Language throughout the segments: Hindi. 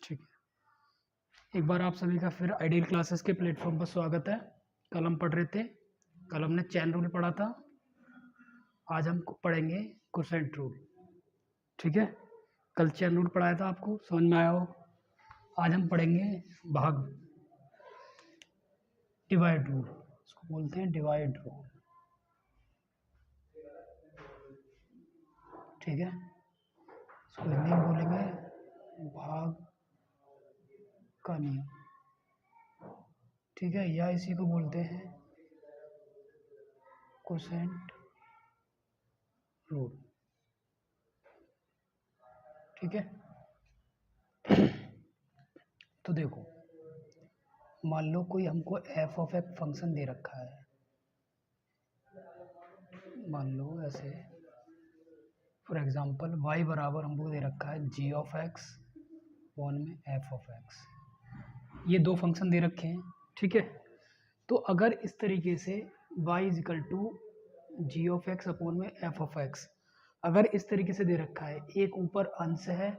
ठीक है, एक बार आप सभी का फिर आइडियल क्लासेस के प्लेटफॉर्म पर स्वागत है। कल हम पढ़ रहे थे, कल हमने चैन रूल पढ़ा था। आज हम पढ़ेंगे कोसेंट रूल। ठीक है, कल चैन रूल पढ़ाया था, आपको समझ में आया हो। आज हम पढ़ेंगे भाग, डिवाइड रूल, इसको बोलते हैं डिवाइड रूल। ठीक है, इसको हिंदी में बोलेंगे भाग का नियम। ठीक है, या इसी को बोलते हैं कोसेंट रूल। ठीक है, तो देखो, मान लो कोई हमको एफ ऑफ एक्स फंक्शन दे रखा है। मान लो ऐसे, फॉर एग्जांपल y बराबर हमको दे रखा है g ऑफ एक्स वन में f ऑफ एक्स। ये दो फंक्शन दे रखे हैं। ठीक है, तो अगर इस तरीके से y is equal to g of x upon में f ऑफ एक्स, अगर इस तरीके से दे रखा है, एक ऊपर अंश है,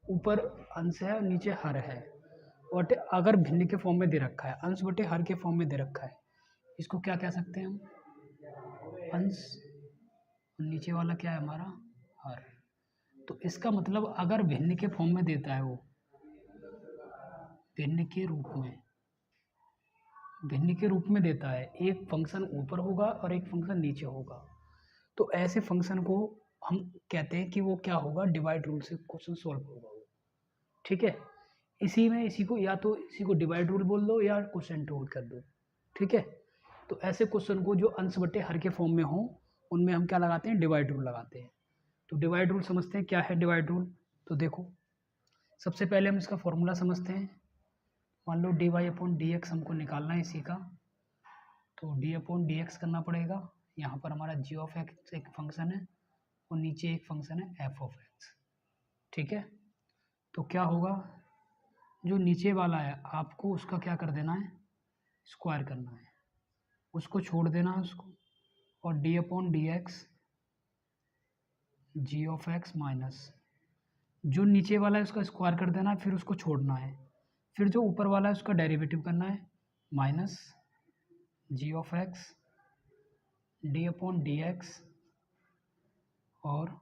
ऊपर अंश है और नीचे हर है, और अगर भिन्न के फॉर्म में दे रखा है, अंश बटे हर के फॉर्म में दे रखा है, इसको क्या कह सकते हैं हम, अंश, और नीचे वाला क्या है हमारा, हर। तो इसका मतलब अगर भिन्न के फॉर्म में देता है, वो भिन्न के रूप में, भिन्न के रूप में देता है, एक फंक्शन ऊपर होगा और एक फंक्शन नीचे होगा, तो ऐसे फंक्शन को हम कहते हैं कि वो क्या होगा, डिवाइड रूल से क्वेश्चन सॉल्व होगा वो। ठीक है, इसी में इसी को या तो इसी को डिवाइड रूल बोल दो या कोसेंट रूल कर दो। ठीक है, तो ऐसे क्वेश्चन को जो अंश बटे हर के फॉर्म में हो, उनमें हम क्या लगाते हैं, डिवाइड रूल लगाते हैं। तो डिवाइड रूल समझते हैं, क्या है डिवाइड रूल। तो देखो, सबसे पहले हम इसका फॉर्मूला समझते हैं। मान लो d y upon d x हमको निकालना है इसी का, तो डी अपॉन डी एक्स करना पड़ेगा। यहाँ पर हमारा जी ऑफ एक्स एक फंक्शन है और नीचे एक फंक्शन है एफ ऑफ एक्स। ठीक है, तो क्या होगा, जो नीचे वाला है आपको उसका क्या कर देना है, स्क्वायर करना है, उसको छोड़ देना है उसको, और d upon d x g of x minus जो नीचे वाला है उसका स्क्वायर कर देना है, फिर उसको छोड़ना है, फिर जो ऊपर वाला है उसका डेरिवेटिव करना है, minus g of x d upon d x, और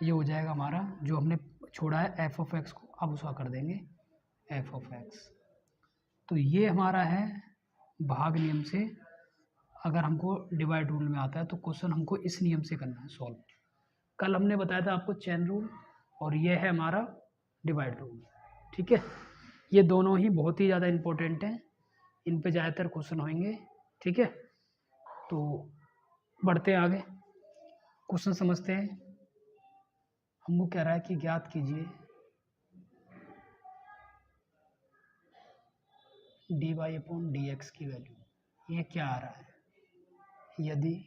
ये हो जाएगा हमारा जो हमने छोड़ा है एफ ऑफ एक्स को, अब उसका कर देंगे एफ ऑफ एक्स। तो ये हमारा है भाग नियम से, अगर हमको डिवाइड रूल में आता है तो क्वेश्चन हमको इस नियम से करना है सॉल्व। कल हमने बताया था आपको चेन रूल, और ये है हमारा डिवाइड रूल। ठीक है, ये दोनों ही बहुत ही ज़्यादा इम्पोर्टेंट हैं, इन पे ज़्यादातर क्वेश्चन होंगे। ठीक है, तो बढ़ते हैं आगे, क्वेश्चन समझते हैं। हमको कह रहा है कि ज्ञात कीजिए d y upon d x की वैल्यू। ये क्या आ रहा है, यदि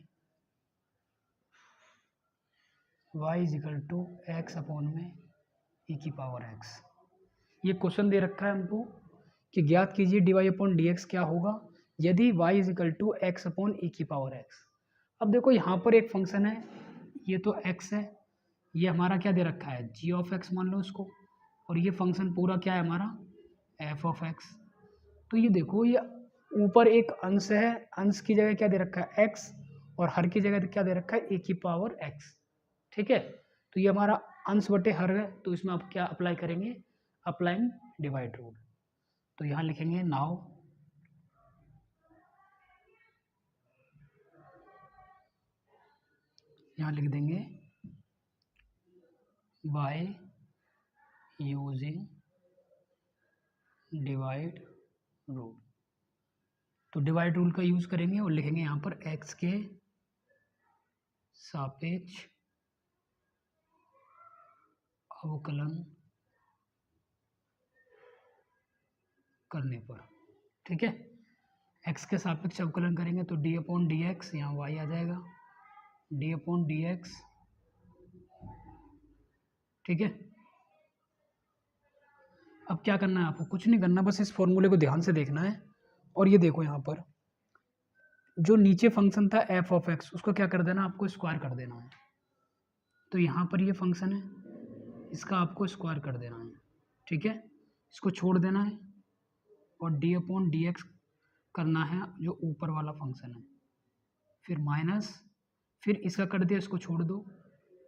y is equal to x upon में e की पावर x। ये क्वेश्चन दे रखा है हमको कि ज्ञात कीजिए d y upon d x क्या होगा यदि y is equal to x upon e की पावर x। अब देखो, यहाँ पर एक फंक्शन है, ये तो x है, ये हमारा क्या दे रखा है, g ऑफ x मान लो इसको, और ये फंक्शन पूरा क्या है हमारा, f ऑफ x। तो ये देखो, ये ऊपर एक अंश है, अंश की जगह क्या दे रखा है x, और हर की जगह क्या दे रखा है e की पावर x। ठीक है, तो ये हमारा अंश बटे हर है, तो इसमें आप क्या अप्लाई करेंगे, अप्लाइंग डिवाइड रूल। तो यहाँ लिखेंगे नाउ यहाँ लिख देंगे बाय यूजिंग डिवाइड रूल। तो डिवाइड रूल का यूज करेंगे और लिखेंगे यहाँ पर x के सापेक्ष अवकलन करने पर। ठीक है, x के सापेक्ष अवकलन करेंगे तो d अपॉन डी एक्स, यहाँ y आ जाएगा d अपॉन डी एक्स। ठीक है, अब क्या करना है आपको, कुछ नहीं करना, बस इस फॉर्मूले को ध्यान से देखना है। और ये देखो, यहाँ पर जो नीचे फंक्शन था एफ ऑफ एक्स, उसको क्या कर देना, आपको स्क्वायर कर देना है। तो यहाँ पर ये फंक्शन है, इसका आपको स्क्वायर कर देना है। ठीक है, इसको छोड़ देना है और डी अपॉन डी एक्स करना है जो ऊपर वाला फंक्शन है, फिर माइनस, फिर इसका कर दिया, इसको छोड़ दो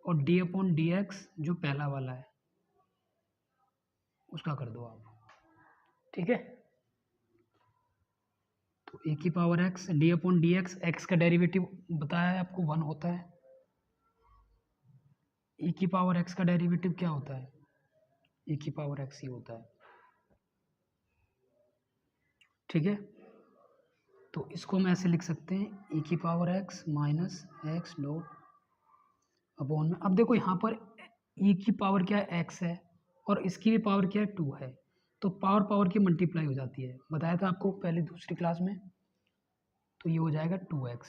और डी अपॉन डी एक्स जो पहला वाला है उसका कर दो आप। ठीक है, तो ए की power x d upon d x, x का डेरिवेटिव बताया है आपको 1 होता है। ए की पावर एक्स का डेरिवेटिव क्या होता है? ए की पावर एक्स ही होता है। ठीक है, तो इसको हम ऐसे लिख सकते हैं, ए की power x minus x dot upon में। अब देखो यहाँ पर e की पावर क्या है, x है, और इसकी भी पावर क्या है, 2 है, तो पावर पावर की मल्टीप्लाई हो जाती है, बताया था आपको पहले दूसरी क्लास में। तो ये हो जाएगा 2x,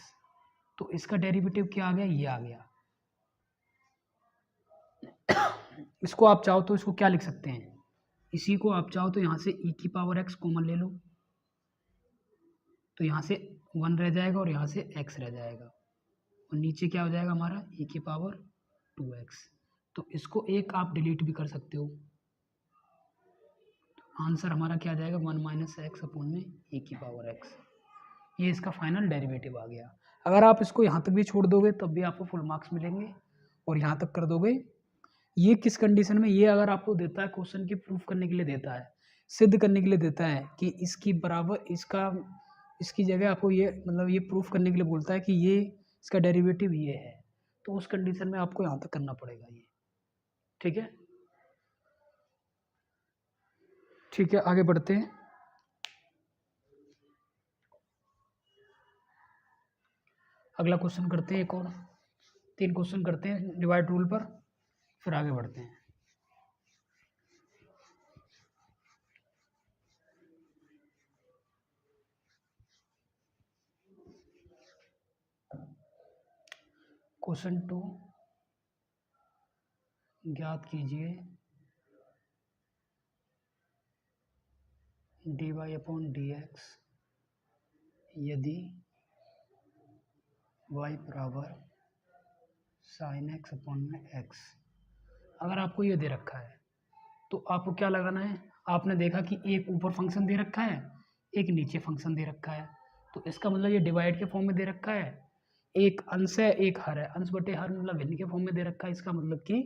तो इसका डेरिवेटिव क्या आ गया, ये आ गया। इसको आप चाहो तो इसको क्या लिख सकते हैं, इसी को आप चाहो तो यहाँ से e की पावर x कॉमन ले लो, तो यहाँ से 1 रह जाएगा और यहाँ से x रह जाएगा, और नीचे क्या हो जाएगा हमारा e की पावर 2x। तो इसको एक आप डिलीट भी कर सकते हो, आंसर हमारा क्या आ जाएगा, 1 माइनस एक्स अपॉन में ए की पावर एक्स। ये इसका फाइनल डेरिवेटिव आ गया। अगर आप इसको यहाँ तक भी छोड़ दोगे तब भी आपको फुल मार्क्स मिलेंगे, और यहाँ तक कर दोगे। ये किस कंडीशन में, ये अगर आपको देता है क्वेश्चन की प्रूफ करने के लिए देता है, सिद्ध करने के लिए देता है कि इसकी बराबर इसका, इसकी जगह आपको ये मतलब ये प्रूफ करने के लिए बोलता है कि ये इसका डेरिवेटिव ये है, तो उस कंडीशन में आपको यहाँ तक करना पड़ेगा ये। ठीक है, ठीक है, आगे बढ़ते हैं। अगला क्वेश्चन करते हैं, एक और 3 क्वेश्चन करते हैं डिवाइड रूल पर, फिर आगे बढ़ते हैं। क्वेश्चन 2, ज्ञात कीजिए d y upon d x यदि y बराबर साइन एक्स अपॉन में एक्स। अगर आपको ये दे रखा है तो आपको क्या लगाना है, आपने देखा कि एक ऊपर फंक्शन दे रखा है, एक नीचे फंक्शन दे रखा है, तो इसका मतलब ये डिवाइड के फॉर्म में दे रखा है, एक अंश है एक हर है, अंश बटे हर मतलब भिन्न के फॉर्म में दे रखा है। इसका मतलब कि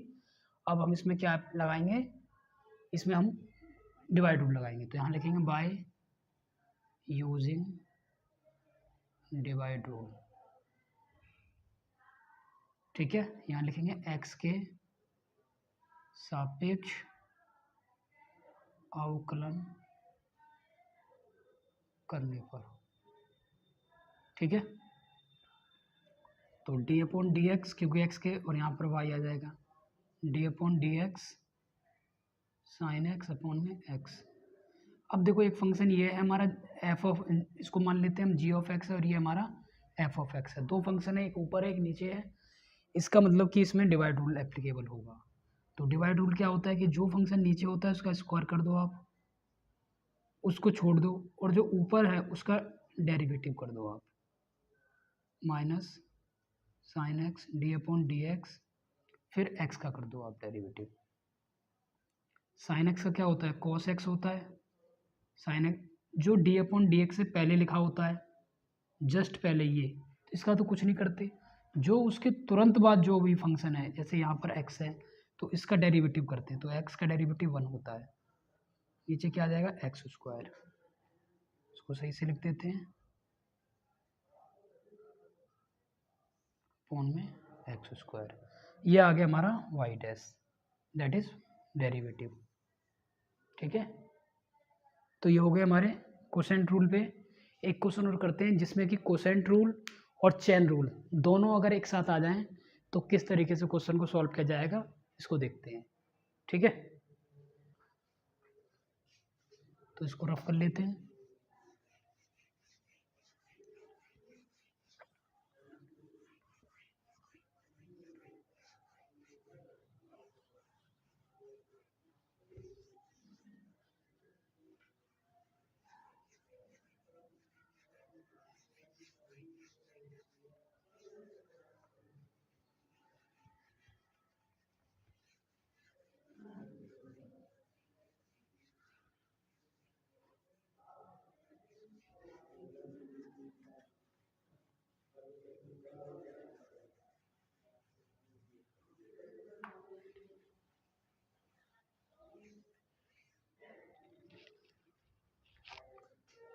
अब हम इसमें क्या लगाएंगे, इसमें हम डिवाइड रूल लगाएंगे, तो यहाँ लिखेंगे बाय यूजिंग डिवाइड रूल। ठीक है, यहाँ लिखेंगे x के सापेक्ष अवकलन करने पर। ठीक है, तो डी अपॉन डी एक्स, क्योंकि x के और यहाँ पर y आ जाएगा, D upon d x sine x upon में x। अब देखो एक फंक्शन ये है हमारा एफ ऑफ, इसको मान लेते हैं हम जी ऑफ एक्स है, और ये हमारा एफ ऑफ एक्स है। दो फंक्शन है, एक ऊपर है एक नीचे है, इसका मतलब कि इसमें डिवाइड रूल एप्लीकेबल होगा। तो डिवाइड रूल क्या होता है कि जो फंक्शन नीचे होता है उसका स्क्वायर कर दो आप, उसको छोड़ दो, और जो ऊपर है उसका डेरिवेटिव कर दो आप, minus sine x d upon d x, फिर एक्स का कर दो आप डेरिवेटिव। साइन एक्स का क्या होता है, कॉस एक्स होता है। साइन एक्स जो डी अपॉन डी एक्स से पहले लिखा होता है, जस्ट पहले ये, तो इसका तो कुछ नहीं करते, जो उसके तुरंत बाद जो भी फंक्शन है, जैसे यहाँ पर एक्स है तो इसका डेरिवेटिव करते हैं, तो एक्स का डेरिवेटिव 1 होता है, नीचे क्या आ जाएगा एक्स स्क्वायर, इसको सही से लिख देते हैं, अपॉन में एक्स स्क्वायर। ये आ गया हमारा y dash, that is derivative. ठीक है, तो ये हो गए हमारे कोसेंट रूल पे। एक क्वेश्चन और करते हैं जिसमें कि कोसेंट रूल और चेन रूल दोनों अगर एक साथ आ जाएं तो किस तरीके से क्वेश्चन को सॉल्व किया जाएगा, इसको देखते हैं। ठीक है, तो इसको रफ कर लेते हैं।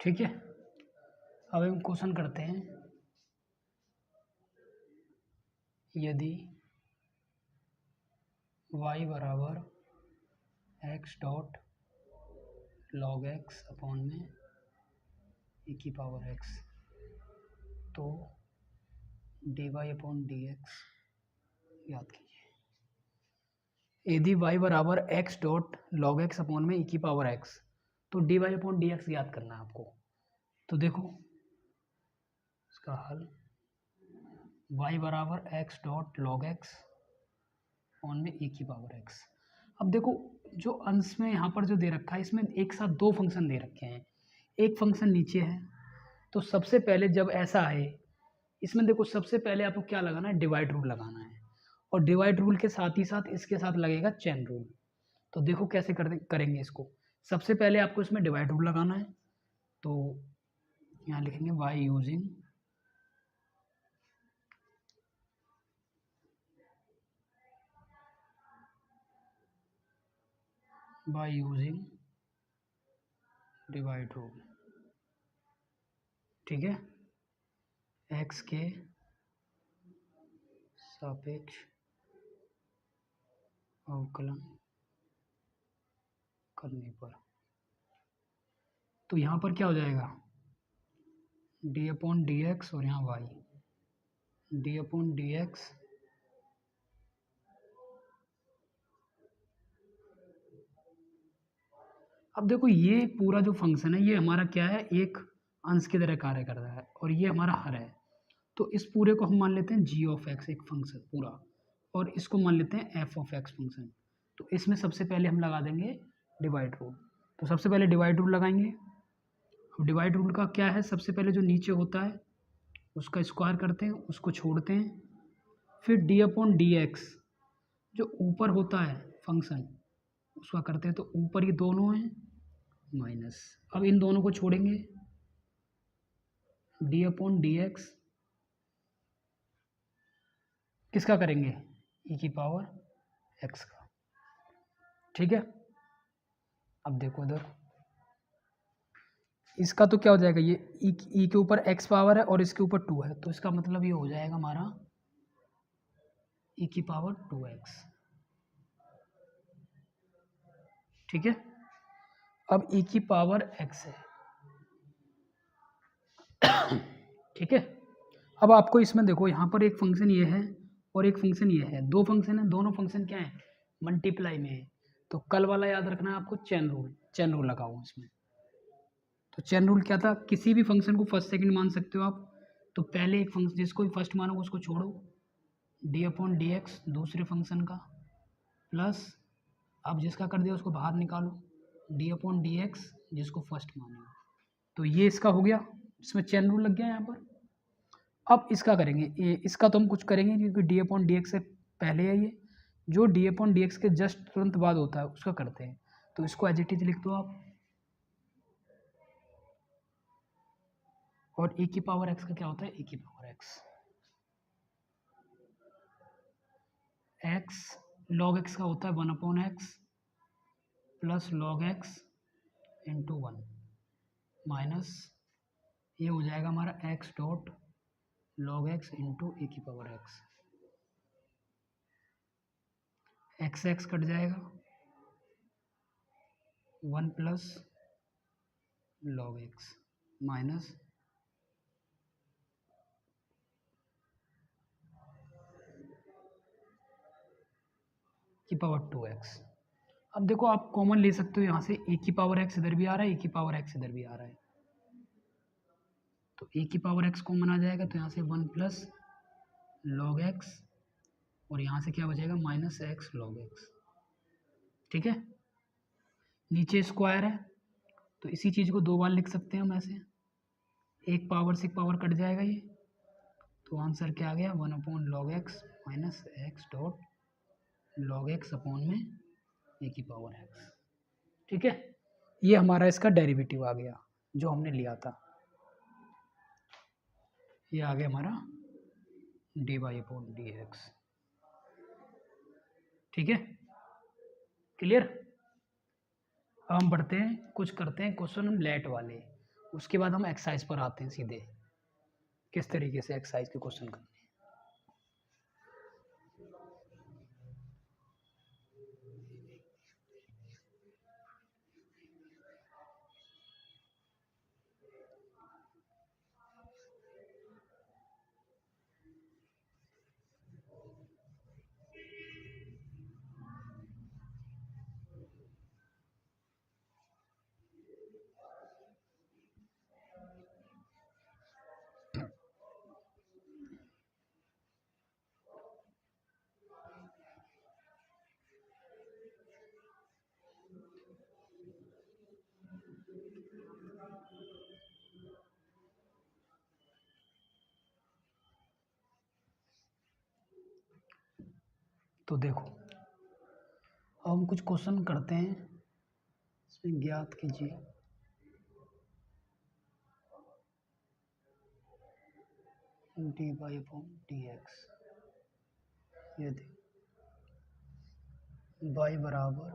ठीक है, अब हम क्वेश्चन करते हैं, यदि y बराबर x dot log x upon में e की पावर x, तो dy अपॉन dx याद कीजिए। यदि y बराबर x dot log x upon में e की पावर x, तो dy अपॉन dx याद करना है आपको। तो देखो इसका हल, y बराबर x dot log x upon में e की पावर x। अब देखो जो अंश में यहाँ पर जो दे रखा है, इसमें एक साथ दो फंक्शन दे रखे हैं, एक फंक्शन नीचे है। तो सबसे पहले जब ऐसा है, इसमें देखो सबसे पहले आपको क्या लगाना है, डिवाइड रूल लगाना है, और डिवाइड रूल के साथ ही साथ इसके साथ लगेगा चेन रूल। तो देखो कैसे करेंगे इसको। सबसे पहले आपको इसमें डिवाइड रूल लगाना है, तो यहाँ लिखेंगे बाय यूजिंग डिवाइड रूल। ठीक है, x के सापेक्ष अवकलन करने पर, तो यहाँ पर क्या हो जाएगा, डी अपॉन डी एक्स, और यहाँ y, d upon d x अब देखो ये पूरा जो फंक्शन है ये हमारा क्या है, एक अंश की तरह कार्य कर रहा है, और ये हमारा हर है। तो इस पूरे को हम मान लेते हैं जी ऑफ एक्स एक फंक्शन पूरा, और इसको मान लेते हैं एफ ऑफ एक्स फंक्शन। तो इसमें सबसे पहले हम लगा देंगे डिवाइड रूल। तो सबसे पहले डिवाइड रूल लगाएंगे। अब डिवाइड रूल का क्या है, सबसे पहले जो नीचे होता है उसका स्क्वायर करते हैं, उसको छोड़ते हैं, फिर डी अपॉन डी एक्स जो ऊपर होता है फंक्शन उसका करते हैं, तो ऊपर ये दोनों हैं माइनस। अब इन दोनों को छोड़ेंगे, डी अपॉन डी एक्स किसका करेंगे, ई की पावर एक्स का। ठीक है, अब देखो इधर इसका तो क्या हो जाएगा, ये ई के ऊपर एक्स पावर है और इसके ऊपर 2 है, तो इसका मतलब ये हो जाएगा हमारा ई की पावर 2x। ठीक है, अब ई की पावर x है। ठीक है, अब आपको इसमें देखो यहाँ पर एक फंक्शन ये है और एक फंक्शन ये है, दो फंक्शन है, दोनों फंक्शन क्या है, मल्टीप्लाई में है। तो कल वाला याद रखना है आपको, चेन रूल लगाओ इसमें। तो चेन रूल क्या था, किसी भी फंक्शन को फर्स्ट सेकंड मान सकते हो आप। तो पहले एक फंक्शन जिसको भी फर्स्ट मानोगे उसको छोड़ो, डी अपॉन डी एक्स दूसरे फंक्शन का, प्लस अब जिसका कर दिया उसको बाहर निकालो, डी अपॉन डी एक्स जिसको फर्स्ट मानो। तो ये इसका हो गया, इसमें चेन रूल लग गया यहाँ पर। अब इसका करेंगे, ये इसका तो हम कुछ करेंगे क्योंकि डी अपॉन डी एक्स से पहले है ये, जो डी अपॉन डी एक्स के जस्ट तुरंत बाद होता है उसका करते हैं। तो इसको एज इट इज लिख दो आप, और ए की पावर एक्स का क्या होता है, ए की power x, x log x का होता है 1 upon x plus log x into 1 minus ये हो जाएगा हमारा x dot log x into a की power x, x x cut जाएगा 1 प्लस लॉग एक्स माइनस की पावर 2x। अब देखो आप कॉमन ले सकते हो यहाँ से, ए की पावर एक्स इधर भी आ रहा है, ए की पावर एक्स इधर भी आ रहा है, तो ए की पावर एक्स कॉमन आ जाएगा, तो यहाँ से 1 प्लस लॉग एक्स और यहाँ से क्या बचेगा माइनस एक्स लॉग एक्स। ठीक है, नीचे स्क्वायर है तो इसी चीज़ को दो बार लिख सकते हैं हम ऐसे, एक पावर से एक पावर कट जाएगा ये, तो आंसर क्या आ गया 1 upon log x minus x dot log x upon में ए की पावर एक्स। ठीक है, ये हमारा इसका डेरिवेटिव आ गया जो हमने लिया था, ये आ गया हमारा d y upon d x. ठीक है, क्लियर। अब हम बढ़ते हैं, कुछ करते हैं क्वेश्चन हम लेट वाले, उसके बाद हम एक्सरसाइज पर आते हैं सीधे, किस तरीके से एक्सरसाइज के क्वेश्चन करने हैं। तो देखो अब हम कुछ क्वेश्चन करते हैं, इसमें ज्ञात कीजिए dy अपॉन dx। यदि y बराबर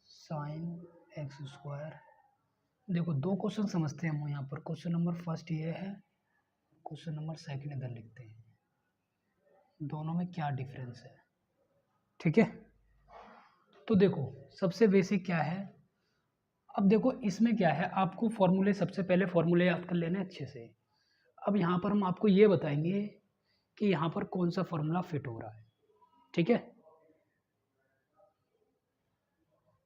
साइन एक्स स्क्वायर, देखो दो क्वेश्चन समझते हैं हम यहाँ पर। क्वेश्चन नंबर फर्स्ट ये है, क्वेश्चन नंबर सेकंड इधर लिखते हैं, दोनों में क्या डिफरेंस है, ठीक है। तो देखो सबसे बेसिक क्या है, अब देखो इसमें क्या है, आपको फॉर्मूले, सबसे पहले फॉर्मूले याद कर लेना अच्छे से। अब यहाँ पर हम आपको ये बताएंगे कि यहाँ पर कौन सा फॉर्मूला फिट हो रहा है, ठीक है।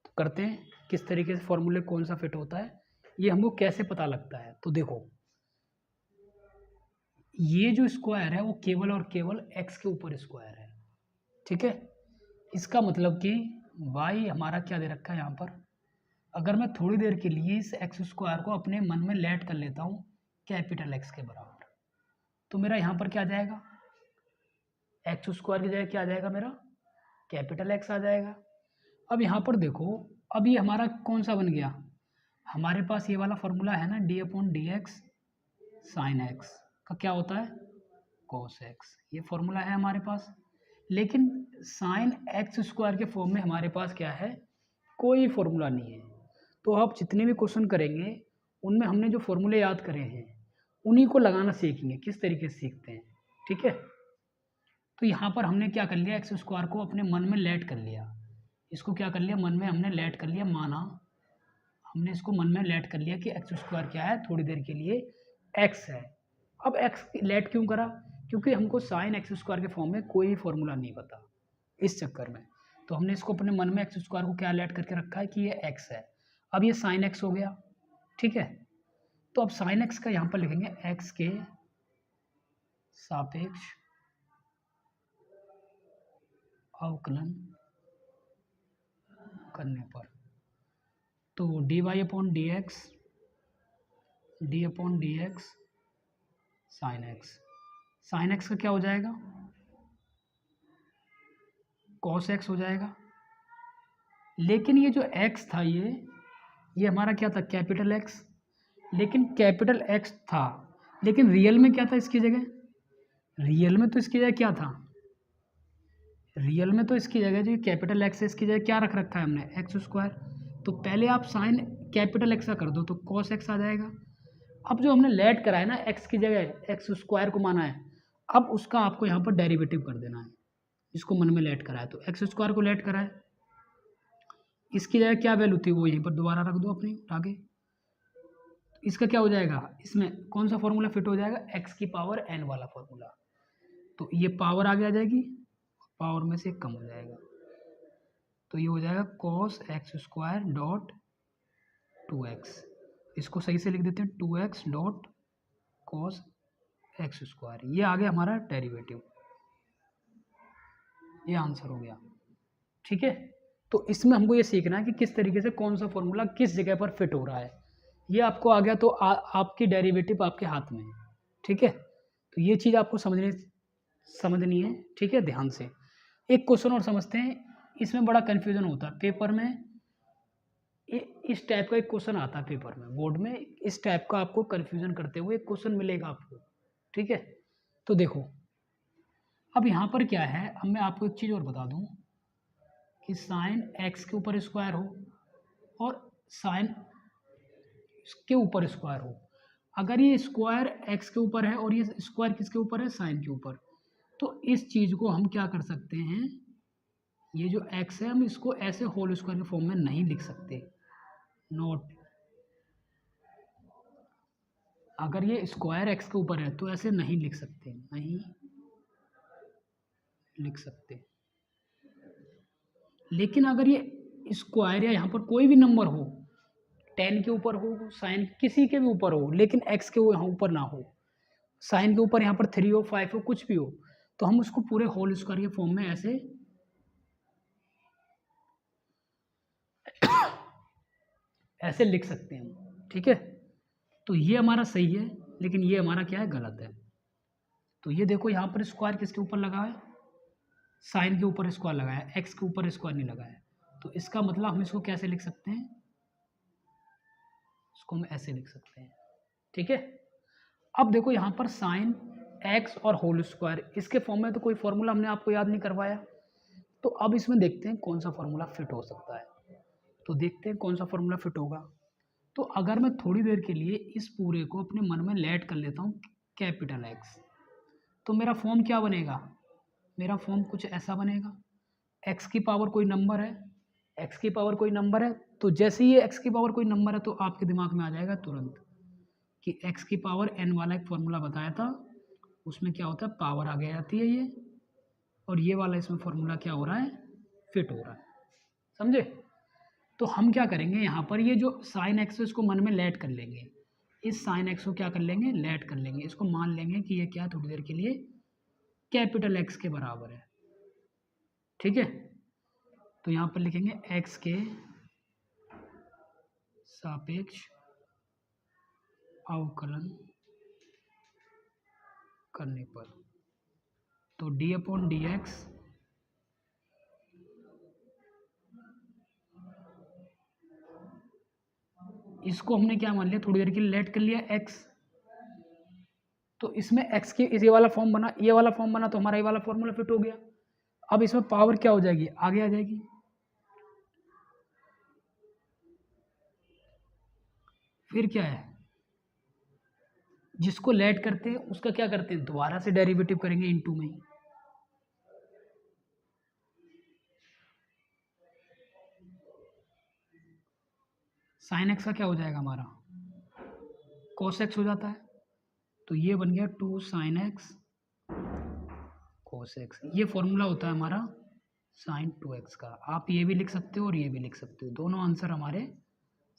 तो करते हैं किस तरीके से फॉर्मूले कौन सा फिट होता है, ये हमको कैसे पता लगता है। तो देखो ये जो स्क्वायर है वो केवल और केवल x के ऊपर स्क्वायर है, ठीक है। इसका मतलब कि y हमारा क्या दे रखा है यहाँ पर, अगर मैं थोड़ी देर के लिए इस एक्स स्क्वायर को अपने मन में लेट कर लेता हूँ कैपिटल एक्स के बराबर, तो मेरा यहाँ पर क्या आ जाएगा, एक्स स्क्वायर की जगह क्या आ जाएगा, मेरा कैपिटल एक्स आ जाएगा। अब यहाँ पर देखो, अब ये हमारा कौन सा बन गया, हमारे पास ये वाला फॉर्मूला है ना, D upon d x sine x का क्या होता है, कॉस एक्स, ये फॉर्मूला है हमारे पास। लेकिन साइन एक्स स्क्वायर के फॉर्म में हमारे पास क्या है, कोई फॉर्मूला नहीं है। तो आप जितने भी क्वेश्चन करेंगे उनमें हमने जो फॉर्मूले याद करे हैं उन्हीं को लगाना सीखेंगे, किस तरीके से सीखते हैं, ठीक है। तो यहाँ पर हमने क्या कर लिया, एक्स स्क्वायर को अपने मन में लेट कर लिया, इसको क्या कर लिया, मन में हमने लेट कर लिया, माना हमने इसको मन में लेट कर लिया कि एक्स स्क्वायर क्या है, थोड़ी देर के लिए एक्स है। अब एक्स लेट क्यों करा, क्योंकि हमको साइन एक्स स्क्वायर के फॉर्म में कोई फॉर्मूला नहीं पता, इस चक्कर में तो हमने इसको अपने मन में एक्स स्क्वायर को क्या लेट करके रखा है कि ये एक्स है। अब ये साइन एक्स हो गया, ठीक है। तो अब साइन एक्स का यहाँ पर लिखेंगे एक्स के सापेक्ष अवकलन करने पर, तो d y upon d x, d upon d x sine x, sine x का क्या हो जाएगा, कॉस एक्स हो जाएगा। लेकिन ये जो एक्स था ये हमारा क्या था, कैपिटल एक्स, लेकिन कैपिटल एक्स था, लेकिन रियल में क्या था इसकी जगह, रियल में तो इसकी जगह क्या था, रियल में तो इसकी जगह जो कैपिटल एक्स है इसकी जगह क्या रख रखा है हमने, एक्स स्क्वायर। तो पहले आप साइन कैपिटल एक्स का कर दो तो कॉस एक्स आ जाएगा। अब जो हमने लेट करा है ना, एक्स की जगह एक्स स्क्वायर को माना है, अब उसका आपको यहाँ पर डेरिवेटिव कर देना है, इसको मन में लेट करा है तो एक्स स्क्वायर को लेट करा है, इसकी जगह क्या वैल्यू थी वो यहीं पर दोबारा रख दो अपनी आगे। इसका क्या हो जाएगा, इसमें कौन सा फॉर्मूला फिट हो जाएगा, एक्स की पावर एन वाला फॉर्मूला। तो ये पावर आगे आ जाएगी, पावर में से कम हो जाएगा, तो ये हो जाएगा cos x square dot 2x, इसको सही से लिख देते हैं 2x dot cos x square, ये आ गया हमारा डेरिवेटिव, ये आंसर हो गया, ठीक है। तो इसमें हमको ये सीखना है कि किस तरीके से कौन सा फॉर्मूला किस जगह पर फिट हो रहा है, ये आपको आ गया तो आपकी डेरिवेटिव आपके हाथ में है, ठीक है। तो ये चीज़ आपको समझनी है, ठीक है, ध्यान से। एक क्वेश्चन और समझते हैं, इसमें बड़ा कन्फ्यूजन होता है पेपर में, इस टाइप का एक क्वेश्चन आता है पेपर में, बोर्ड में इस टाइप का आपको कन्फ्यूजन करते हुए एक क्वेश्चन मिलेगा आपको, ठीक है। तो देखो अब यहाँ पर क्या है, अब मैं आपको एक चीज़ और बता दूँ कि साइन एक्स के ऊपर स्क्वायर हो और साइन के ऊपर स्क्वायर हो। अगर ये स्क्वायर एक्स के ऊपर है और ये स्क्वायर किसके ऊपर है, साइन के ऊपर, तो इस चीज़ को हम क्या कर सकते हैं, ये जो एक्स है हम इसको ऐसे होल स्क्वायर के फॉर्म में नहीं लिख सकते। नोट, अगर ये स्क्वायर एक्स के ऊपर है तो ऐसे नहीं लिख सकते, नहीं लिख सकते। लेकिन अगर ये स्क्वायर या यहाँ पर कोई भी नंबर हो, 10 के ऊपर हो, साइन किसी के भी ऊपर हो, लेकिन एक्स के यहाँ ऊपर ना हो, साइन के ऊपर यहाँ पर 3 हो, 5 हो, कुछ भी हो, तो हम उसको पूरे होल स्क्वायर के फॉर्म में ऐसे लिख सकते हैं। ठीक है, तो ये हमारा सही है, लेकिन ये हमारा क्या है, गलत है। तो ये देखो यहाँ पर स्क्वायर किसके ऊपर लगा है, साइन के ऊपर स्क्वायर लगाया, एक्स के ऊपर स्क्वायर नहीं लगाया। तो इसका मतलब हम इसको कैसे लिख सकते हैं, इसको हम ऐसे लिख सकते हैं। ठीक है, अब देखो यहाँ पर साइन एक्स और होल स्क्वायर, इसके फॉर्म में तो कोई फॉर्मूला हमने आपको याद नहीं करवाया, तो अब इसमें देखते हैं कौन सा फॉर्मूला फिट हो सकता है। तो देखते हैं कौन सा फॉर्मूला फिट होगा। तो अगर मैं थोड़ी देर के लिए इस पूरे को अपने मन में लेट कर लेता हूँ कैपिटल एक्स, तो मेरा फॉर्म क्या बनेगा, मेरा फॉर्म कुछ ऐसा बनेगा। एक्स की पावर कोई नंबर है, एक्स की पावर कोई नंबर है, तो जैसे ही एक्स की पावर कोई नंबर है तो आपके दिमाग में आ जाएगा तुरंत कि एक्स की पावर n वाला एक फॉर्मूला बताया था, उसमें क्या होता है, पावर आगे आती है ये, और ये वाला इसमें फॉर्मूला क्या हो रहा है, फिट हो रहा है। समझे? तो हम क्या करेंगे, यहाँ पर ये जो साइन एक्स है इसको मन में लेट कर लेंगे, इस साइन एक्स को क्या कर लेंगे, लेट कर लेंगे, इसको मान लेंगे कि ये क्या है, थोड़ी देर के लिए कैपिटल एक्स के बराबर है। ठीक है, तो यहाँ पर लिखेंगे एक्स के सापेक्ष अवकलन करने पर, तो डी अपॉन डी एक्स इसको हमने क्या मान लिया, थोड़ी देर के लिए लेट कर लिया एक्स, तो इसमें एक्स के ये वाला फॉर्म बना, ये वाला फॉर्म बना, तो हमारा ये वाला फॉर्मूला फिट हो गया। अब इसमें पावर क्या हो जाएगी, आगे आ जाएगी। फिर क्या है, जिसको लेट करते हैं उसका क्या करते हैं, दोबारा से डेरिवेटिव करेंगे इनटू में। साइन एक्स का क्या हो जाएगा हमारा, कोस एक्स हो जाता है, तो ये बन गया 2 साइन एक्स कोस एक्स। ये फॉर्मूला होता है हमारा साइन 2x का। आप ये भी लिख सकते हो और ये भी लिख सकते हो, दोनों आंसर हमारे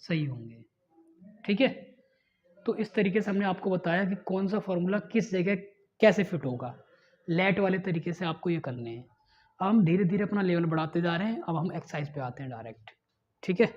सही होंगे। ठीक है, तो इस तरीके से हमने आपको बताया कि कौन सा फॉर्मूला किस जगह कैसे फिट होगा, लेट वाले तरीके से आपको ये करने हैं। अब हम धीरे धीरे अपना लेवल बढ़ाते जा रहे हैं, अब हम एक्सरसाइज पे आते हैं डायरेक्ट। ठीक है,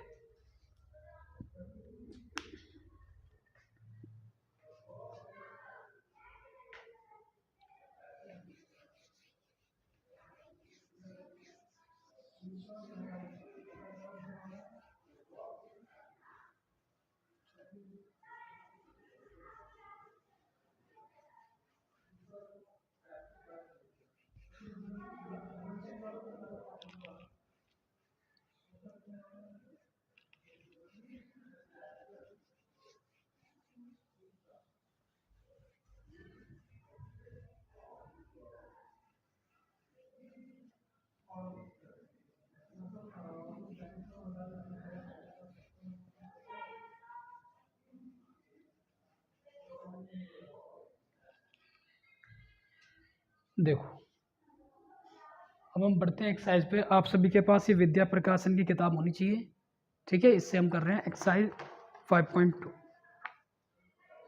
देखो अब हम बढ़ते हैं एक्सरसाइज पे। आप सभी के पास ये विद्या प्रकाशन की किताब होनी चाहिए। ठीक है, इससे हम कर रहे हैं एक्सरसाइज 5.2,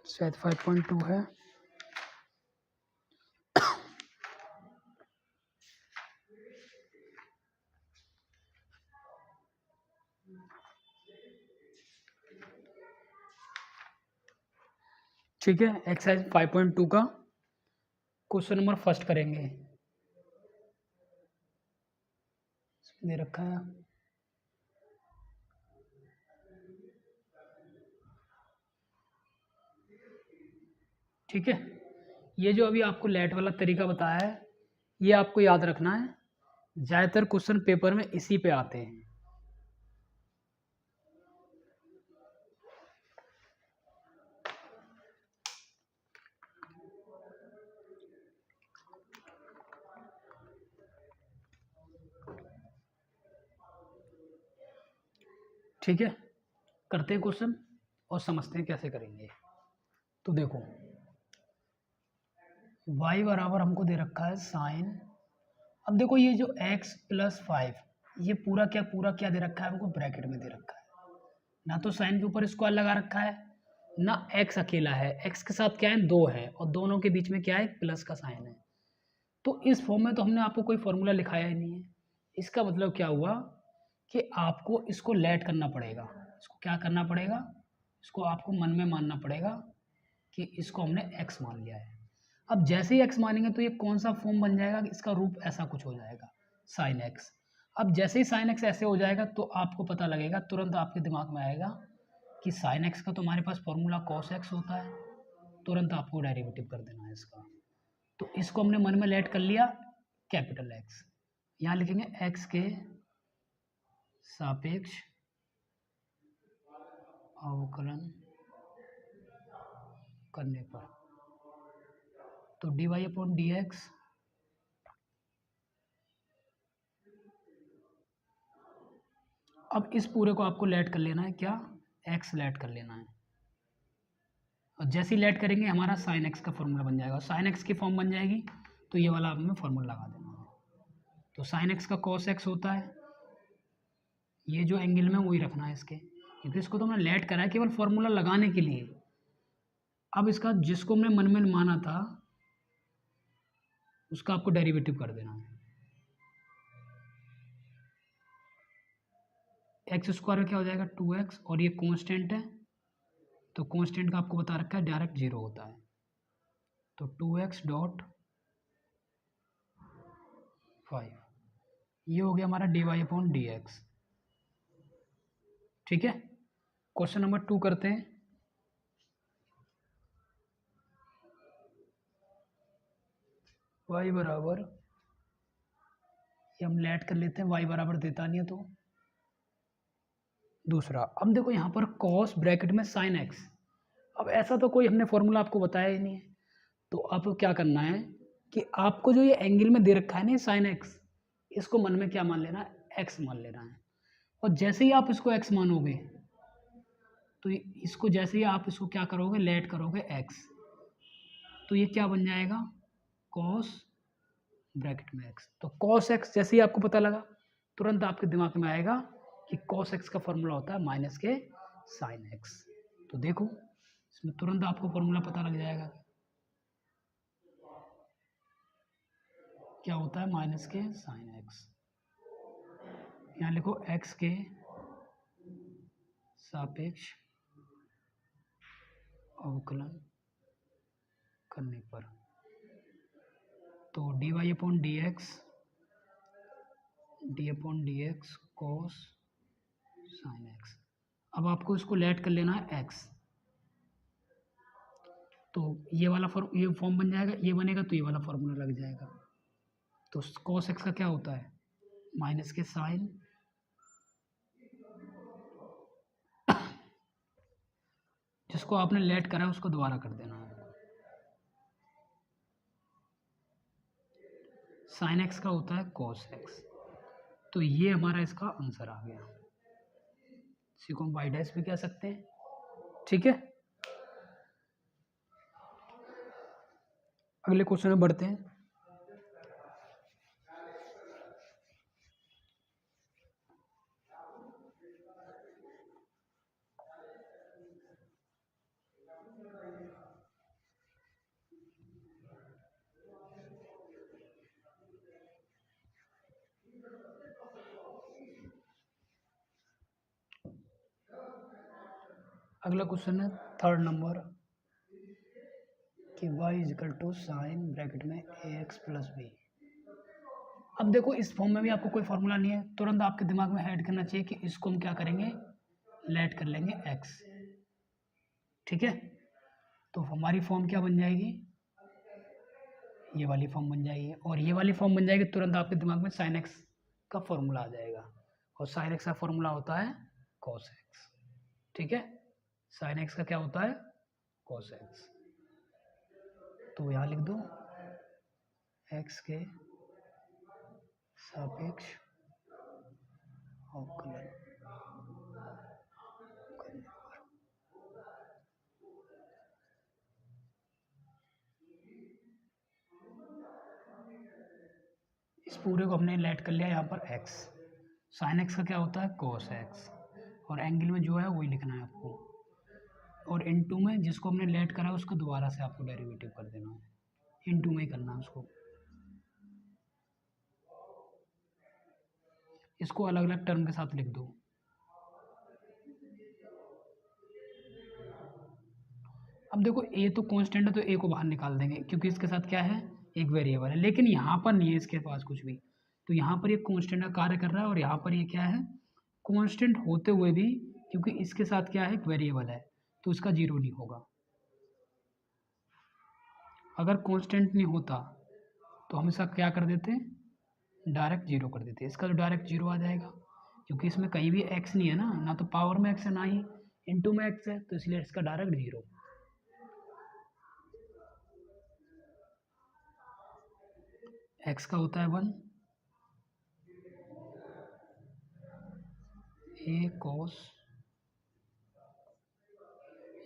शायद 5.2 है। ठीक है, एक्सरसाइज 5.2 का क्वेश्चन नंबर फर्स्ट करेंगे, दे रखा है। ठीक है, ये जो अभी आपको लेट वाला तरीका बताया है ये आपको याद रखना है, ज़्यादातर क्वेश्चन पेपर में इसी पे आते हैं। ठीक है, करते हैं क्वेश्चन और समझते हैं कैसे करेंगे। तो देखो y बराबर हमको दे रखा है साइन, अब देखो ये जो x प्लस 5 ये पूरा क्या दे रखा है हमको, ब्रैकेट में दे रखा है, ना तो साइन के ऊपर स्क्वायर लगा रखा है ना x अकेला है, x के साथ क्या है 2 है और दोनों के बीच में क्या है प्लस का साइन है। तो इस फॉर्म में तो हमने आपको कोई फॉर्मूला लिखाया ही नहीं है। इसका मतलब क्या हुआ कि आपको इसको लेट करना पड़ेगा, इसको क्या करना पड़ेगा, इसको आपको मन में मानना पड़ेगा कि इसको हमने x मान लिया है। अब जैसे ही x मानेंगे तो ये कौन सा फॉर्म बन जाएगा, इसका रूप ऐसा कुछ हो जाएगा साइन x। अब जैसे ही साइन x ऐसे हो जाएगा तो आपको पता लगेगा, तुरंत आपके दिमाग में आएगा कि साइन x का तो हमारे पास फॉर्मूला cos x होता है, तुरंत आपको डेरिवेटिव कर देना है इसका। तो इसको हमने मन में लेट कर लिया कैपिटल X, यहाँ लिखेंगे x के सापेक्ष अवकलन करने पर, तो dy/dx अब इस पूरे को आपको लेट कर लेना है, क्या x लेट कर लेना है, और जैसे ही लेट करेंगे हमारा साइन x का फॉर्मूला बन जाएगा, साइन x की फॉर्म बन जाएगी तो ये वाला हमें फॉर्मूला लगा देना है। तो साइन x का cos x होता है, ये जो एंगल में वही रखना है इसके, क्योंकि इसको तो हमने लेट करा है केवल फॉर्मूला लगाने के लिए। अब इसका जिसको हमने मन में माना था उसका आपको डेरिवेटिव कर देना है। एक्स स्क्वायर क्या हो जाएगा 2x, और ये कांस्टेंट है तो कांस्टेंट का आपको बता रखा है डायरेक्ट 0 होता है, तो 2x डॉट 5 ये हो गया हमारा dy/dx। ठीक है, क्वेश्चन नंबर 2 करते हैं। y बराबर, ये हम लेट कर लेते हैं, y बराबर देता नहीं है तो दूसरा। अब देखो यहाँ पर cos ब्रैकेट में sin x, अब ऐसा तो कोई हमने फॉर्मूला आपको बताया ही नहीं है, तो आपको क्या करना है कि आपको जो ये एंगल में दे रखा है ना sin x, इसको मन में क्या मान लेना है x मान लेना है, और जैसे ही आप इसको x मानोगे तो इसको जैसे ही आप इसको क्या करोगे लेट करोगे x, तो ये क्या बन जाएगा cos ब्रैकेट में x। तो cos x जैसे ही आपको पता लगा तुरंत आपके दिमाग में आएगा कि cos x का फॉर्मूला होता है माइनस के sin x। तो देखो इसमें तुरंत आपको फॉर्मूला पता लग जाएगा क्या होता है माइनस के sin x। यहाँ लिखो x के सापेक्ष अवकलन करने पर, तो dy/dx cos sin x। अब आपको इसको लेट कर लेना है x, तो ये वाला ये फॉर्म बन जाएगा, ये बनेगा तो ये वाला फॉर्मूला लग जाएगा। तो cos x का क्या होता है माइनस के साइन, जिसको आपने लेट करा है उसको दोबारा कर देना है, साइन x का होता है cos x। तो ये हमारा इसका आंसर आ गया, इसी को हम वाई डैश भी कह सकते हैं। ठीक है, अगले क्वेश्चन में बढ़ते हैं। अगला क्वेश्चन है 3rd नंबर कि y is equal to sine bracket में ax प्लस बी। अब देखो इस फॉर्म में भी आपको कोई फॉर्मूला नहीं है, तुरंत आपके दिमाग में ऐड करना चाहिए कि इसको हम क्या करेंगे लेट कर लेंगे x। ठीक है, तो हमारी फॉर्म क्या बन जाएगी, ये वाली फॉर्म बन जाएगी, और ये वाली फॉर्म बन जाएगी तुरंत आपके दिमाग में साइन x का फॉर्मूला आ जाएगा, और साइन x का फॉर्मूला होता है cos x। ठीक है, साइन x का क्या होता है cos x, तो यहाँ लिख दो x के सापेक्ष अवकलन इस पूरे को हमने लेट कर लिया यहाँ पर x। साइन x का क्या होता है cos x, और एंगल में जो है वही लिखना है आपको, और इनटू में जिसको हमने लेट करा है उसका दोबारा से आपको डेरिवेटिव कर देना है, इनटू में ही करना है उसको। इसको अलग अलग टर्म के साथ लिख दो। अब देखो a तो कांस्टेंट है तो a को बाहर निकाल देंगे क्योंकि इसके साथ क्या है एक वेरिएबल है, लेकिन यहाँ पर नहीं है इसके पास कुछ भी, तो यहाँ पर ये कांस्टेंट का कार्य कर रहा है, और यहाँ पर ये क्या है कांस्टेंट होते हुए भी क्योंकि इसके साथ क्या है एक वेरिएबल है तो उसका जीरो नहीं होगा। अगर कांस्टेंट नहीं होता तो हम इसका क्या कर देते डायरेक्ट जीरो कर देते, इसका तो डायरेक्ट जीरो आ जाएगा क्योंकि इसमें कहीं भी x नहीं है ना तो पावर में x है ना ही इनटू में x है, तो इसलिए इसका डायरेक्ट जीरो। x का होता है 1, a cos,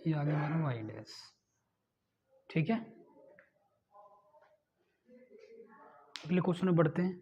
ये आगे हमारा y डैश। ठीक है, अगले क्वेश्चन में बढ़ते हैं।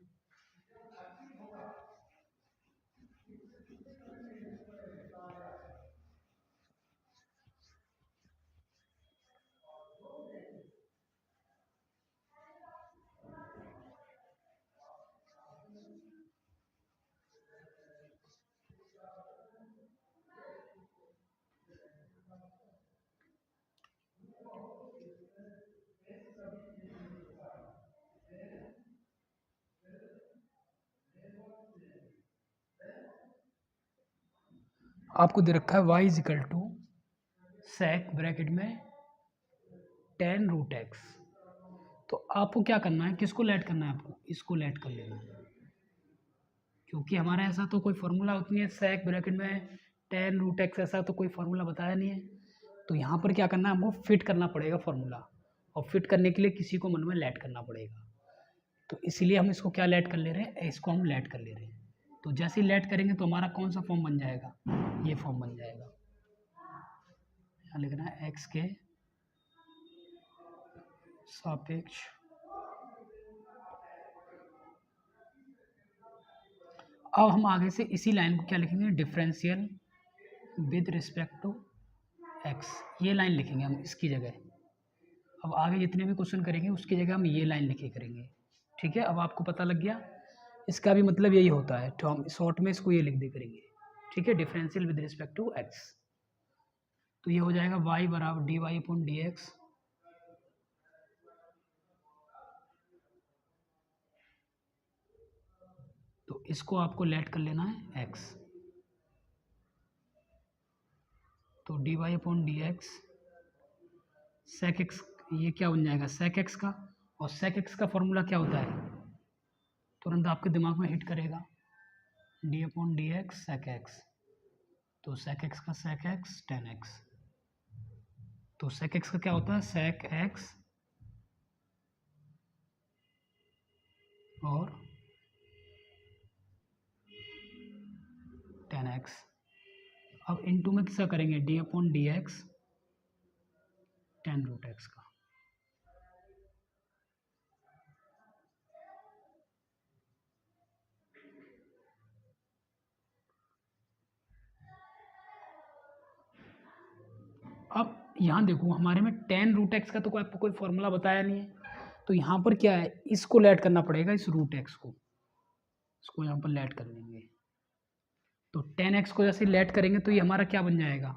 आपको दे रखा है y is equal to sec bracket में tan रूट x, तो आपको क्या करना है, किसको लेट करना है, आपको इसको लेट कर लेना है क्योंकि हमारा ऐसा तो कोई फार्मूला उतनी है sec ब्रैकेट में tan रूट x, ऐसा तो कोई फार्मूला बताया नहीं है, तो यहाँ पर क्या करना है हमको फिट करना पड़ेगा फार्मूला, और फिट करने के लिए किसी को मन में लेट करना पड़ेगा, तो इसीलिए हम इसको क्या लेट कर ले रहे हैं, इसको हम लेट कर ले रहे हैं। तो जैसे ही लेट करेंगे तो हमारा कौन सा फॉर्म बन जाएगा, ये फॉर्म बन जाएगा। यहाँ लिखना है x के सापेक्ष अब हम आगे से इसी लाइन को क्या लिखेंगे, differential with respect to x, ये लाइन लिखेंगे हम इसकी जगह। अब आगे जितने भी क्वेश्चन करेंगे उसकी जगह हम ये लाइन लिखे करेंगे। ठीक है, अब आपको पता लग गया, इसका भी मतलब यही होता है, तो हम शॉर्ट में इसको ये लिख दे करेंगे। ठीक है, differential with respect to x, तो ये हो जाएगा y बराबर d y upon d x, तो इसको आपको लेट कर लेना है x, तो d y upon d x sec x, ये क्या बन जाएगा सेक एक्स का, और सेक एक्स का फॉर्मूला क्या होता है तुरंत आपके दिमाग में हिट करेगा, d upon d x sec x, तो सेक एक्स का सेक एक्स टेन एक्स, तो सेक एक्स का क्या होता है सेक एक्स और टेन एक्स। अब इनटू में किसका करेंगे, d upon d x tan root x का। अब यहाँ देखो हमारे में टेन रूट एक्स का तो आपको कोई फॉर्मूला बताया नहीं है, तो यहाँ पर क्या है इसको लेट करना पड़ेगा, इस रूट एक्स को, इसको यहाँ पर लेट कर लेंगे, तो टेन एक्स को जैसे लेट करेंगे तो ये हमारा क्या बन जाएगा,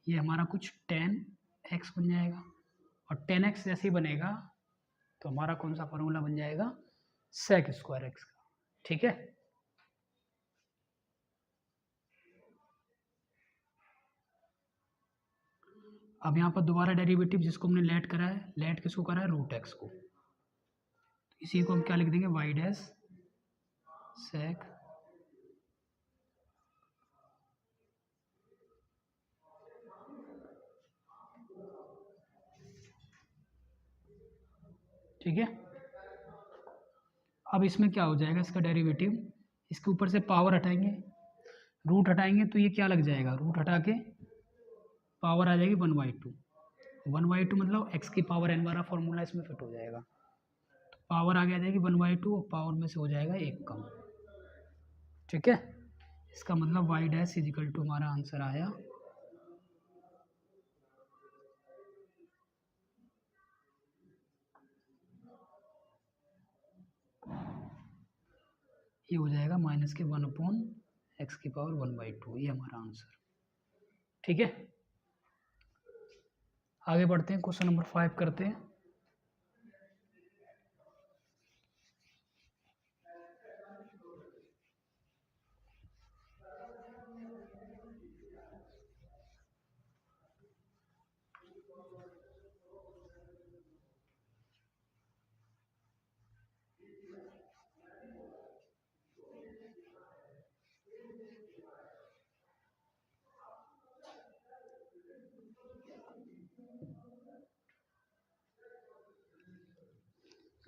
ये हमारा कुछ टेन एक्स बन जाएगा, और टेन एक्स जैसे ही बनेगा तो हमारा कौन सा फॉर्मूला बन जाएगा सेक स्क्वायर एक्स का। ठीक है, अब यहाँ पर दोबारा डेरिवेटिव जिसको हमने लेट करा है, लेट किसको करा है रूट एक्स को, इसी को हम क्या लिख देंगे वाई डैश सेक ठीक है। अब इसमें क्या हो जाएगा इसका डेरिवेटिव, इसके ऊपर से पावर हटाएंगे, रूट हटाएंगे तो ये क्या लग जाएगा, रूट हटा के पावर आ जाएगी 1/2, 1/2 मतलब x की पावर n वाला फॉर्मूला इसमें फिट हो जाएगा, तो पावर आगे आ जाएगी 1/2 और पावर में से हो जाएगा 1 कम। ठीक है, इसका मतलब y डैश इजिकल टू हमारा आंसर आया ये हो जाएगा माइनस के 1/x⁴ ये हमारा आंसर। ठीक है, आगे बढ़ते हैं, क्वेश्चन नंबर 5 करते हैं।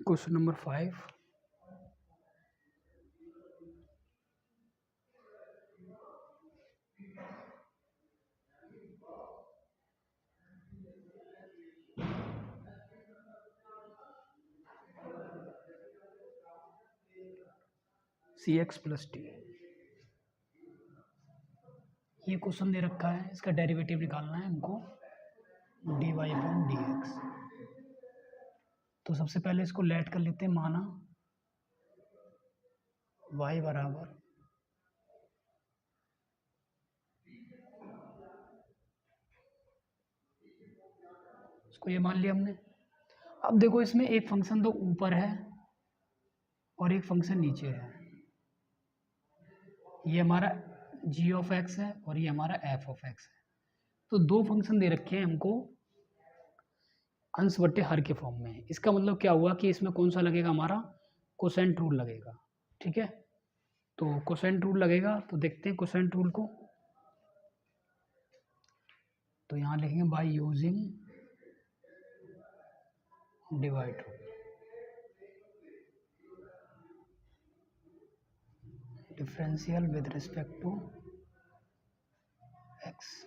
Question number 5, cx plus T, ये क्वेश्चन दे रखा है, इसका डेरिवेटिव निकालना है हमको dy/dx। तो सबसे पहले इसको लेट कर लेते हैं, माना y बराबर इसको ये मान लिया हमने। अब देखो इसमें एक फंक्शन तो ऊपर है और एक फंक्शन नीचे है, ये हमारा g(x) है और ये हमारा f(x) है। तो दो फंक्शन दे रखे हैं हमको अंश बट्टे हर के फॉर्म में। इसका मतलब क्या हुआ कि इसमें कौन सा लगेगा, हमारा कोसेंट रूल लगेगा। ठीक है, तो कोसेंट रूल लगेगा, तो देखते हैं कोसेंट रूल को। तो यहाँ लिखेंगे by using divide rule, differential with respect to x।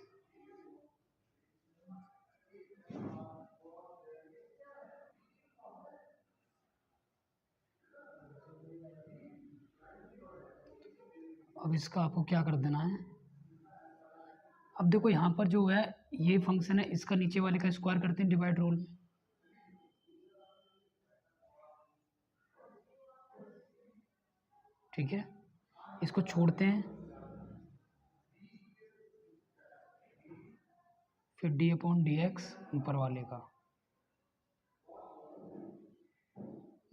अब इसका आपको क्या कर देना है, अब देखो यहाँ पर जो है ये फंक्शन है, इसका नीचे वाले का स्क्वायर करते हैं डिवाइड रूल में। ठीक है, इसको छोड़ते हैं, फिर d/dx ऊपर वाले का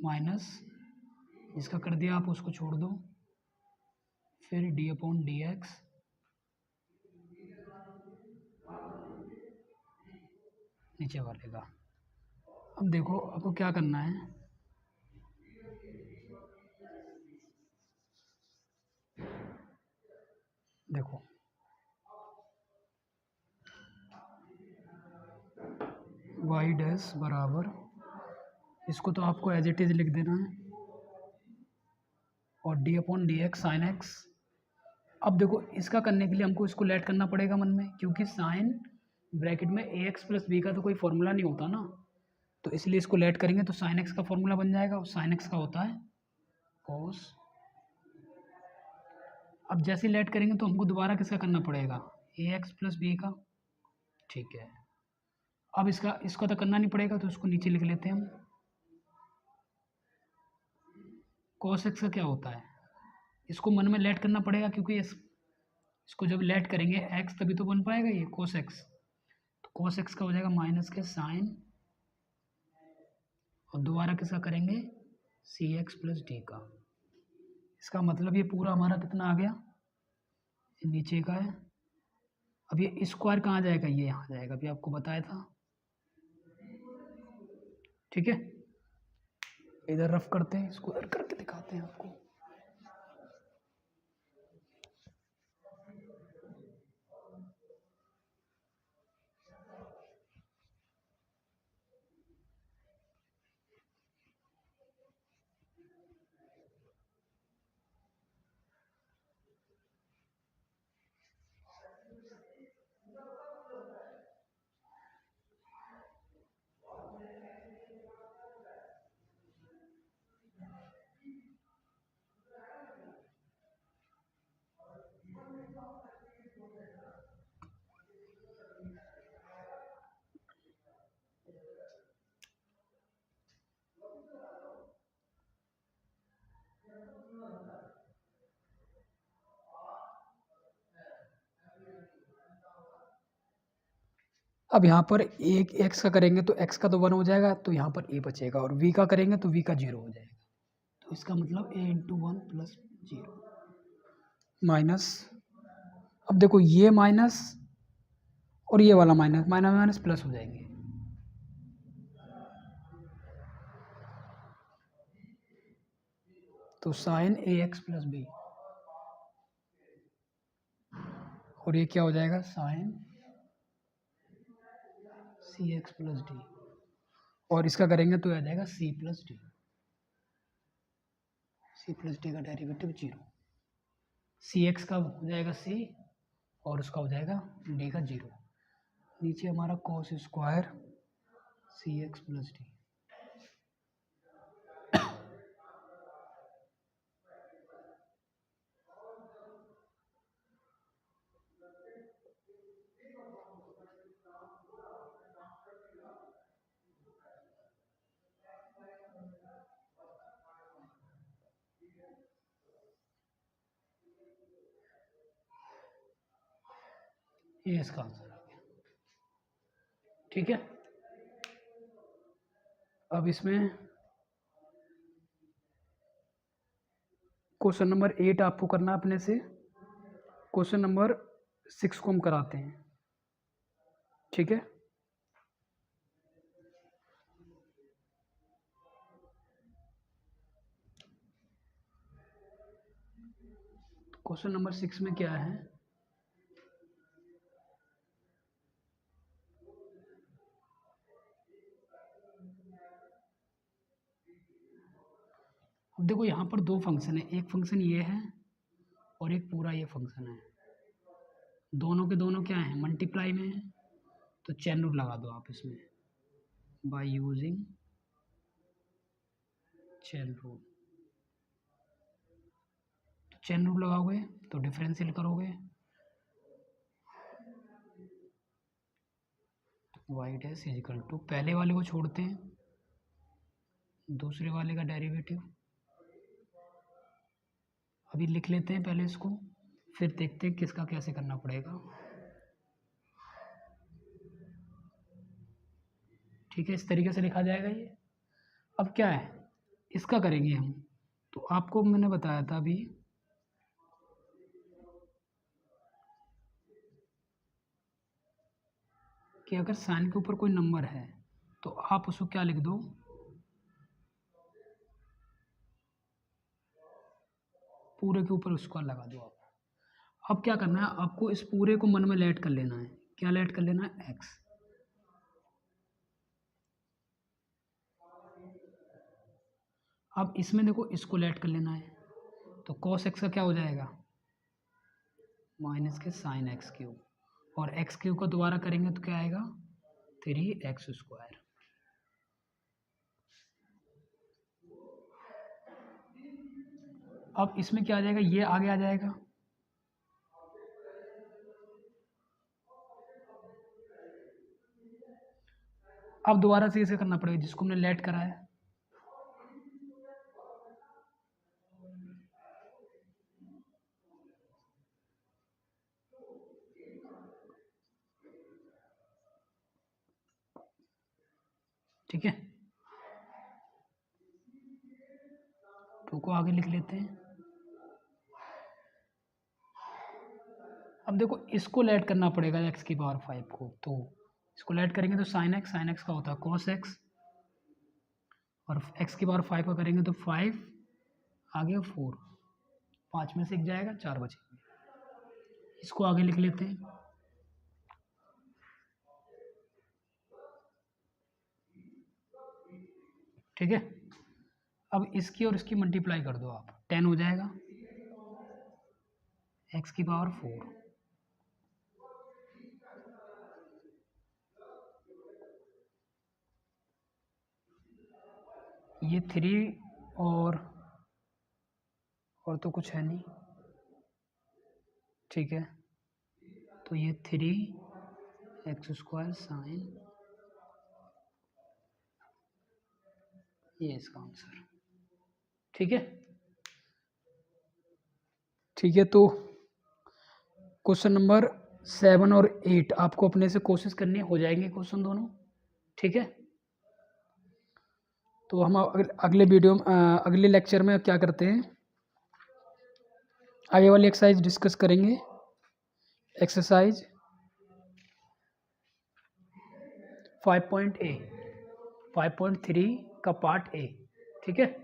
माइनस, इसका कर दिया आप उसको छोड़ दो, फिर d/dx नीचे वाले का। अब देखो आपको क्या करना है, देखो y डैश बराबर, इसको तो आपको एज इट इज लिख देना है, और d/dx साइन x। अब देखो इसका करने के लिए हमको इसको लेट करना पड़ेगा मन में, क्योंकि साइन ब्रैकेट में ax प्लस b का तो कोई फॉर्मूला नहीं होता ना, तो इसलिए इसको लेट करेंगे तो साइन x का फॉर्मूला बन जाएगा, और साइन x का होता है cos। अब जैसे लेट करेंगे तो हमको दोबारा किसका करना पड़ेगा, ax प्लस b का। ठीक है, अब इसका तो करना नहीं पड़ेगा, तो इसको नीचे लिख लेते हैं हम। cos x का क्या होता है, इसको मन में लेट करना पड़ेगा, क्योंकि इसको जब लेट करेंगे x तभी तो बन पाएगा ये cos x। तो cos x का हो जाएगा माइनस के साइन, और दोबारा किसका करेंगे, cx प्लस डी का। इसका मतलब ये पूरा हमारा कितना आ गया, ये नीचे का है। अब ये स्क्वायर कहाँ जाएगा, ये यहाँ जाएगा, अभी आपको बताया था। ठीक है, इधर रफ करते हैं, इसको इधर करके दिखाते हैं आपको। अब यहाँ पर एक एक्स का करेंगे तो एक्स का तो 1 हो जाएगा, तो यहाँ पर ए बचेगा, और वी का करेंगे तो वी का 0 हो जाएगा। तो इसका मतलब ए इंटू 1 प्लस 0 माइनस, अब देखो ये माइनस और ये वाला माइनस, माइनस माइनस प्लस हो जाएंगे। तो sine a x plus b, और ये क्या हो जाएगा, sine c x plus d, और इसका करेंगे तो आ जाएगा c plus d. C plus d का डेरिवेटिव 0, सी एक्स का हो जाएगा सी, और उसका हो जाएगा डी का 0। नीचे हमारा कॉस स्क्वायर सी एक्स प्लस डी। ये इसका आंसर आ गया। ठीक है, अब इसमें क्वेश्चन नंबर 8 आपको करना अपने से, क्वेश्चन नंबर 6 को हम कराते हैं। ठीक है, क्वेश्चन नंबर 6 में क्या है, अब देखो यहाँ पर दो फंक्शन है, एक फंक्शन ये है और एक पूरा ये फंक्शन है। दोनों के दोनों क्या है, मल्टीप्लाई में है, तो चेन रूल लगा दो आप इसमें, बाय यूजिंग चेन रूल। तो चेन रूल लगाओगे तो डिफरेंशियल करोगे, y dash is equal to, पहले वाले को छोड़ते हैं, दूसरे वाले का डेरिवेटिव। अभी लिख लेते हैं पहले इसको, फिर देखते हैं किसका कैसे करना पड़ेगा। ठीक है, इस तरीके से लिखा जाएगा ये। अब क्या है, इसका करेंगे हम, तो आपको मैंने बताया था अभी कि अगर साइन के ऊपर कोई नंबर है तो आप उसको क्या लिख दो, पूरे के ऊपर उसको लगा दो आप। अब क्या करना है, आपको इस पूरे को मन में लेट कर लेना है। क्या लेट कर लेना है, एक्स। अब इसमें देखो इसको लेट कर लेना है, तो कॉस एक्स का क्या हो जाएगा, माइनस के साइन एक्स क्यूब, और एक्स क्यूब का दोबारा करेंगे तो क्या आएगा, 3x स्क्वायर। अब इसमें क्या आ जाएगा, ये आगे आ जाएगा, अब दोबारा से इसे करना पड़ेगा जिसको हमने लेट करा है। ठीक है, टू को आगे लिख लेते हैं। अब देखो इसको लेट करना पड़ेगा x की पावर 5 को, तो इसको लेट करेंगे तो साइन एक्स का होता है कॉस एक्स, और x की पावर 5 का करेंगे तो 5 आगे 4, 5 में से एक जाएगा, 4 बचेंगे। इसको आगे लिख लेते हैं। ठीक है, अब इसकी और इसकी मल्टीप्लाई कर दो आप, 10 हो जाएगा, x की पावर 4, ये 3, और तो कुछ है नहीं। ठीक है, तो ये 3x स्क्वायर साइन, ये इसका आंसर। ठीक है, ठीक है, तो क्वेश्चन नंबर 7 और 8 आपको अपने से कोशिश करनी हो जाएंगे क्वेश्चन दोनों, ठीक है। तो हम अगले वीडियो अगले लेक्चर में क्या करते हैं, आगे वाली एक्सरसाइज डिस्कस करेंगे। एक्सरसाइज 5.3 का पार्ट ए, ठीक है।